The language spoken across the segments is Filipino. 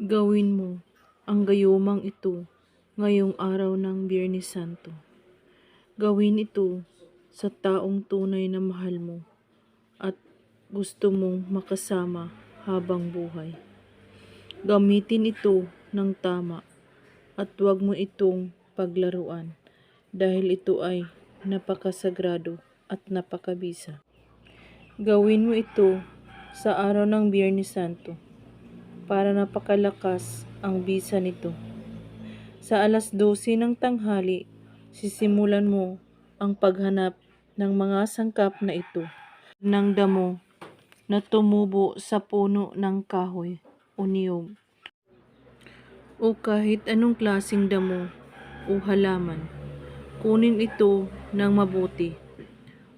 Gawin mo ang gayumang ito ngayong araw ng Biyernes Santo. Gawin ito sa taong tunay na mahal mo at gusto mong makasama habang buhay. Gamitin ito ng tama at huwag mo itong paglaruan dahil ito ay napakasagrado at napakabisa. Gawin mo ito sa araw ng Biyernes Santo para napakalakas ang bisa nito. Sa alas 12 ng tanghali, sisimulan mo ang paghanap ng mga sangkap na ito ng damo na tumubo sa puno ng kahoy o niyog o kahit anong klaseng damo o halaman. Kunin ito ng mabuti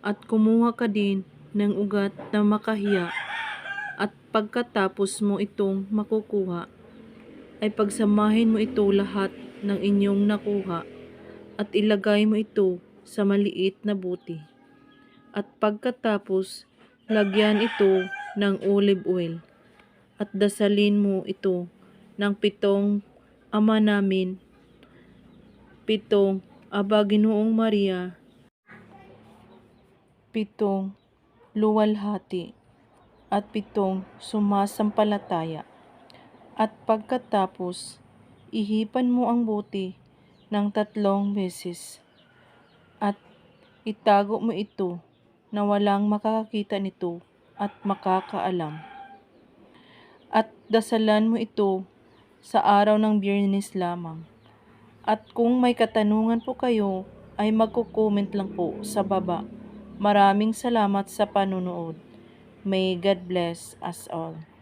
at kumuha ka din ng ugat na makahiya at pagkatapos mo itong makukuha ay pagsamahin mo ito lahat ng inyong nakuha at ilagay mo ito sa maliit na buti. At pagkatapos, lagyan ito ng olive oil at dasalin mo ito ng 7 Ama Namin, 7 Aba Ginoong Maria, 7 Luwalhati at 7 Sumasampalataya. At pagkatapos, ihipan mo ang buti ng 3 beses at itago mo ito na walang makakakita nito at makakaalam. At dasalan mo ito sa araw ng Biyernes lamang. At kung may katanungan po kayo, ay magko-comment lang po sa baba. Maraming salamat sa panonood. May God bless us all.